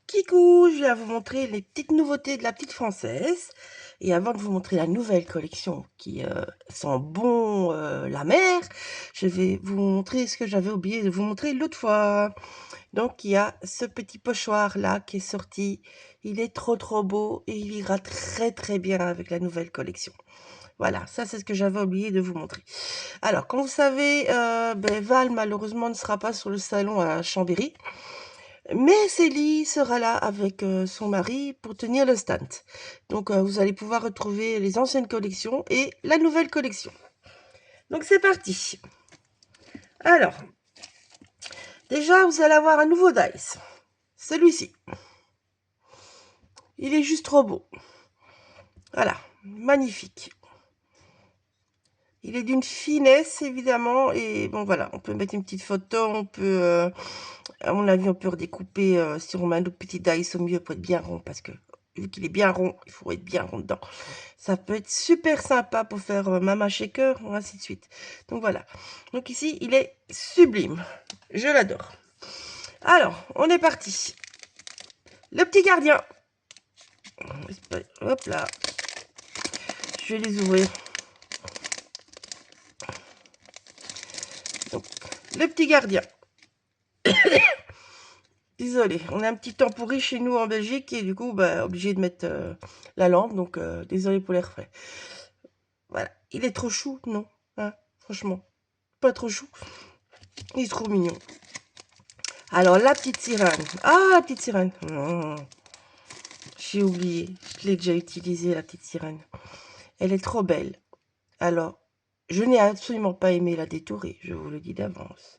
Kikou, je viens vous montrer les petites nouveautés de la petite française. Et avant de vous montrer la nouvelle collection qui sent bon la mer, je vais vous montrer ce que j'avais oublié de vous montrer l'autre fois. Donc il y a ce petit pochoir là qui est sorti. Il est trop beau et il ira très bien avec la nouvelle collection. Voilà, ça c'est ce que j'avais oublié de vous montrer. Alors, comme vous savez, Val malheureusement ne sera pas sur le salon à Chambéry. Mais Célie sera là avec son mari pour tenir le stand. Donc vous allez pouvoir retrouver les anciennes collections et la nouvelle collection. Donc c'est parti. Alors, déjà vous allez avoir un nouveau dice. Celui-ci. Il est juste trop beau. Voilà, magnifique. Il est d'une finesse évidemment et bon voilà, on peut mettre une petite photo, on peut, à mon avis on peut redécouper si on met un autre petit dice au milieu pour être bien rond parce que vu qu'il est bien rond, il faut être bien rond dedans. Ça peut être super sympa pour faire Mama Shaker, ou ainsi de suite. Donc voilà. Donc ici, il est sublime. Je l'adore. Alors, on est parti. Le petit gardien. Hop là. Je vais les ouvrir. Donc, le petit gardien. Désolé, on a un petit temps pourri chez nous en Belgique et du coup, obligé de mettre la lampe. Donc, désolé pour les reflets. Voilà. Il est trop chou, non hein, franchement. Pas trop chou. Il est trop mignon. Alors, la petite sirène. Ah, la petite sirène. J'ai oublié. Je l'ai déjà utilisée, la petite sirène. Elle est trop belle. Alors, je n'ai absolument pas aimé la détourer. Je vous le dis d'avance.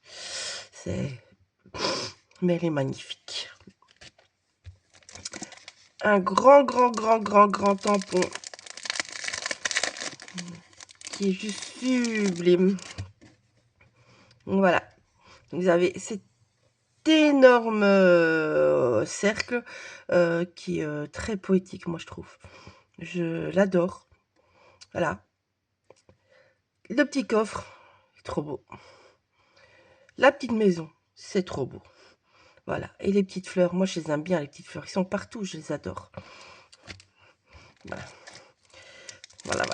Mais elle est magnifique. Un grand tampon. Qui est juste sublime. Voilà. Vous avez cet énorme cercle qui est très poétique, moi je trouve. Je l'adore. Voilà. Le petit coffre, trop beau. La petite maison, c'est trop beau. Voilà. Et les petites fleurs, moi je les aime bien, les petites fleurs. Ils sont partout, je les adore. Voilà. Voilà.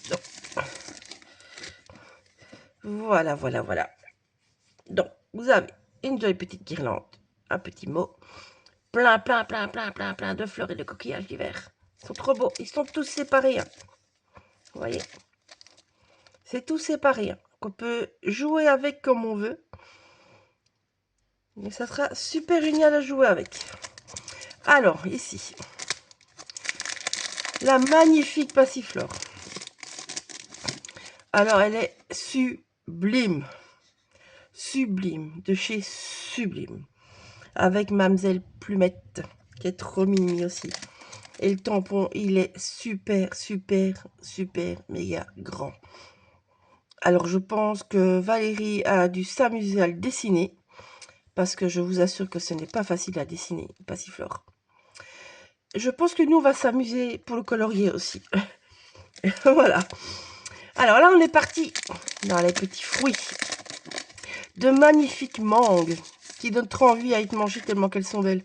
Donc, voilà. Donc, vous avez une jolie petite guirlande, un petit mot, plein de fleurs et de coquillages d'hiver. Ils sont trop beaux. Ils sont tous séparés. Hein. Vous voyez, c'est tout séparé. Hein. On peut jouer avec comme on veut. Mais ça sera super génial à jouer avec. Alors, ici, la magnifique passiflore. Alors, elle est sublime. Sublime, de chez Sublime. Avec Mademoiselle Plumette, qui est trop mimi aussi. Et le tampon, il est super méga grand. Alors, je pense que Valérie a dû s'amuser à le dessiner. Parce que je vous assure que ce n'est pas facile à dessiner, passiflore. Je pense que nous, on va s'amuser pour le colorier aussi. Voilà. Alors là, on est parti dans les petits fruits. De magnifiques mangues qui donnent trop envie à être mangées tellement qu'elles sont belles.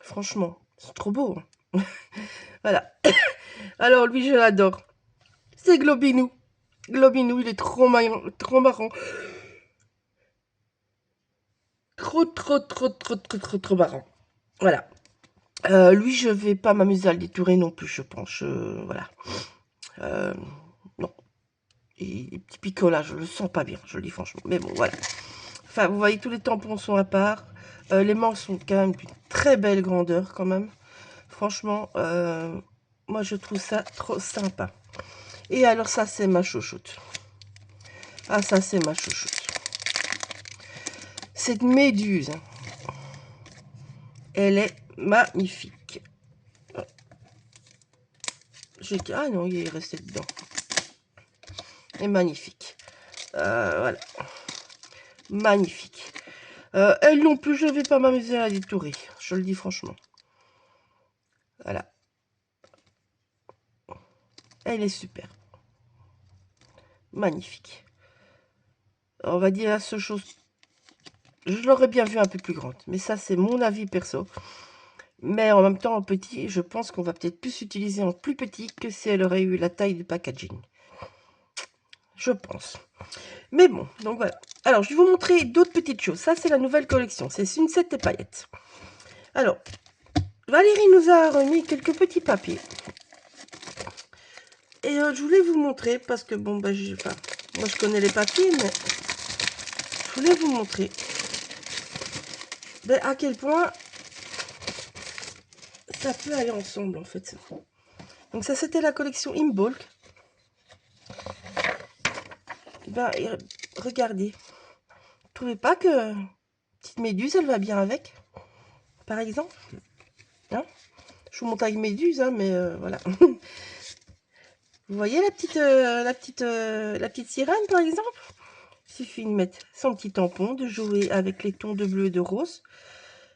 Franchement, c'est trop beau. Hein. Voilà. Alors lui, je l'adore. C'est Globinou. Globinou, il est trop marrant. Trop marrant. Trop marrant. Voilà. Lui, je vais pas m'amuser à le détourer non plus, je pense. Voilà. Non. Et les petits picolages, je le sens pas bien, je le dis franchement. Mais bon, voilà. Enfin, vous voyez, tous les tampons sont à part. Les mangues sont quand même d'une très belle grandeur, quand même. Franchement, moi, je trouve ça trop sympa. Et alors, ça, c'est ma chouchoute. Ah, ça, c'est ma chouchoute. Cette méduse, elle est magnifique. Ah non, il est resté dedans. Elle est magnifique. Voilà. Magnifique. Elle non plus, je ne vais pas m'amuser à la détourer. Je le dis franchement. Voilà. Elle est super. Magnifique. On va dire la seule chose je l'aurais bien vu un peu plus grande. Mais ça, c'est mon avis perso. Mais en même temps, en petit, je pense qu'on va peut-être plus utiliser en plus petit que si elle aurait eu la taille du packaging. Je pense. Mais bon, donc voilà. Alors, je vais vous montrer d'autres petites choses. Ça, c'est la nouvelle collection. C'est Sunset et paillettes. Alors, Valérie nous a remis quelques petits papiers. Et je voulais vous montrer, parce que bon, ben, moi je connais les papiers, mais je voulais vous montrer à quel point ça peut aller ensemble en fait. Donc ça, c'était la collection In Bulk. Ben, regardez. Vous trouvez pas que petite méduse, elle va bien avec, par exemple, hein? Je vous montre avec méduse, hein, mais voilà. Vous voyez la petite sirène, par exemple? Il suffit de mettre son petit tampon, de jouer avec les tons de bleu et de rose.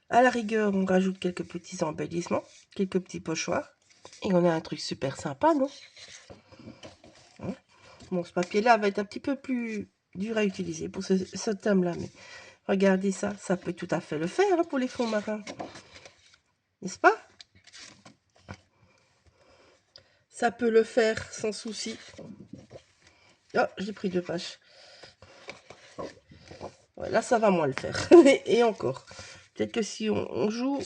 À la rigueur, on rajoute quelques petits embellissements, quelques petits pochoirs. Et on a un truc super sympa, non? Hein? Bon, ce papier-là va être un petit peu plus dur à utiliser pour ce thème-là, mais regardez ça, ça peut tout à fait le faire hein, pour les fonds marins. N'est-ce pas? Ça peut le faire sans souci. Oh, j'ai pris 2 pages. Ouais, là, ça va moins le faire. Et encore. Peut-être que si on joue,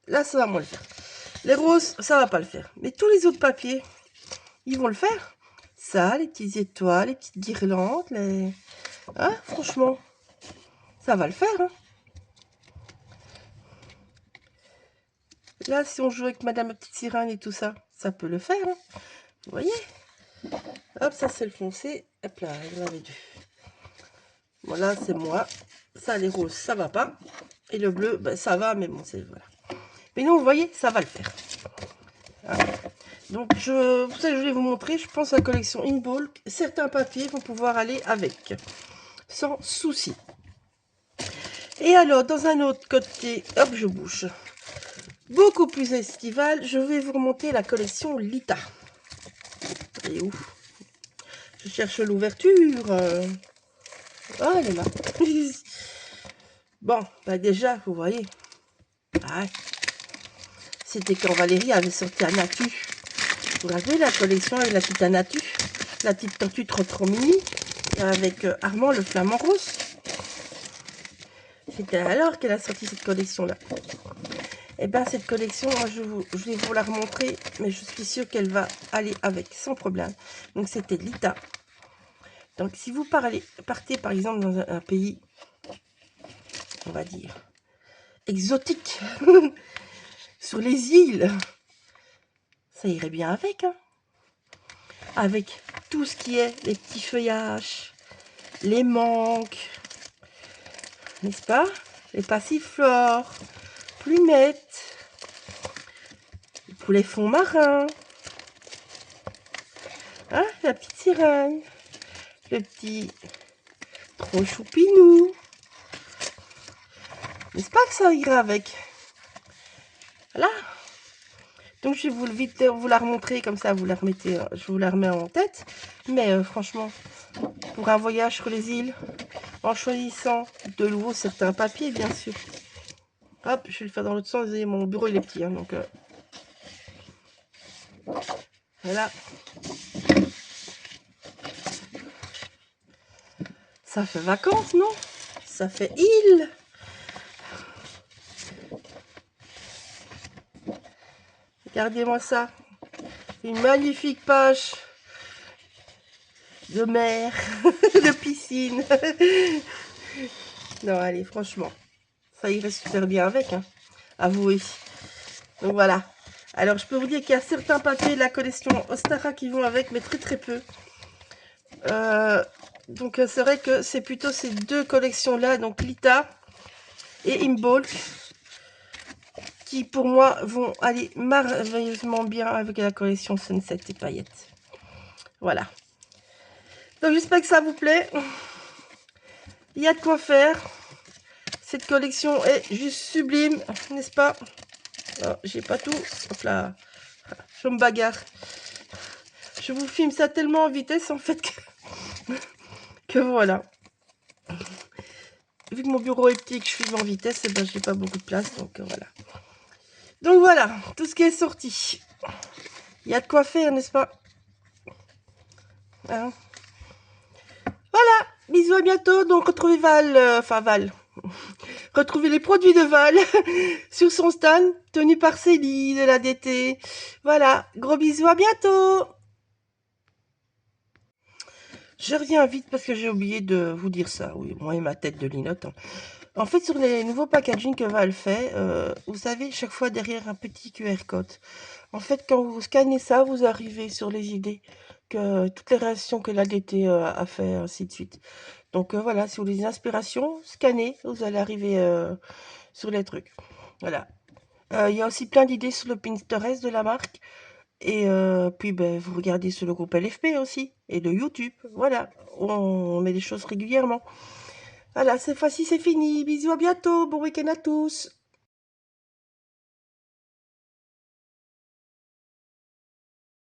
là, ça va moins le faire. Les roses, ça va pas le faire. Mais tous les autres papiers, ils vont le faire. Ça, les petites étoiles, les petites guirlandes, les... Hein, franchement, ça va le faire. Hein. Là, si on joue avec Madame la Petite Sirène et tout ça, ça peut le faire. Hein. Vous voyez? Hop, ça, c'est le foncé. Hop là, vous l'avez vu. Voilà, c'est moi. Ça, les roses, ça va pas. Et le bleu, ben, ça va, mais bon, c'est... Voilà. Mais non, vous voyez, ça va le faire. Hein. Donc, pour ça, je voulais vous montrer, je pense, la collection In Bulk. Certains papiers vont pouvoir aller avec, sans souci. Et alors, dans un autre côté, hop, je bouge. Beaucoup plus estival, je vais vous remonter la collection Lita. Elle est où? Je cherche l'ouverture. Oh, elle est là. Bon, bah déjà, vous voyez. Ah, c'était quand Valérie avait sorti Anatu. Vous regardez la collection avec la petite Anatu, la petite tortue trop mini, avec Armand le flamant rose. C'était alors qu'elle a sorti cette collection-là. Et bien cette collection, moi je vais vous la remontrer, mais je suis sûre qu'elle va aller avec sans problème. Donc c'était Lita. Donc si vous partez par exemple dans un pays, on va dire, exotique, sur les îles, ça irait bien avec. Hein, avec tout ce qui est les petits feuillages, les mangues, n'est-ce pas? Les passiflores, plumettes, pour les fonds marins, hein, la petite sirène, le petit trop choupinou. N'est-ce pas que ça ira avec? Voilà. Donc je vais vous la remontrer comme ça, vous la remettez, je vous la remets en tête. Mais franchement, pour un voyage sur les îles, en choisissant de nouveau certains papiers, bien sûr. Hop, je vais le faire dans l'autre sens. Mon bureau il est petit, hein, donc voilà. Ça fait vacances, non? Ça fait île. Regardez-moi ça. Une magnifique page de mer, de piscine. Non, allez, franchement, ça irait super bien avec, hein. Avouez. Donc voilà. Alors, je peux vous dire qu'il y a certains papiers de la collection Ostara qui vont avec, mais très très peu. Donc, c'est vrai que c'est plutôt ces deux collections-là, donc Lita et In Bulk, qui pour moi vont aller merveilleusement bien avec la collection Sunset et paillettes. Voilà. Donc, j'espère que ça vous plaît. Il y a de quoi faire. Cette collection est juste sublime, n'est-ce pas? Oh, j'ai pas tout. Hop là. Je me bagarre. Je vous filme ça tellement en vitesse en fait que voilà. vu que mon bureau est petit et que je filme en vitesse, et ben, j'ai pas beaucoup de place, donc voilà. Donc voilà, tout ce qui est sorti. Il y a de quoi faire, n'est-ce pas? Hein? Voilà, bisous, à bientôt. Donc retrouvez Val, enfin Val. Retrouvez les produits de Val sur son stand, tenu par Célie de la DT. Voilà, gros bisous, à bientôt. Je reviens vite parce que j'ai oublié de vous dire ça. Oui, moi et ma tête de linotte. Hein. En fait, sur les nouveaux packaging que Val fait, vous savez, chaque fois derrière un petit QR code. En fait, quand vous scannez ça, vous arrivez sur les idées, que toutes les réactions que l'ADT a fait, ainsi de suite. Donc voilà, si vous voulez des inspirations, scannez, vous allez arriver sur les trucs. Voilà. Il y a aussi plein d'idées sur le Pinterest de la marque. Et puis, ben, vous regardez sur le groupe LFP aussi. Et le YouTube. Voilà. On met des choses régulièrement. Voilà, cette fois-ci, c'est fini. Bisous, à bientôt. Bon week-end à tous.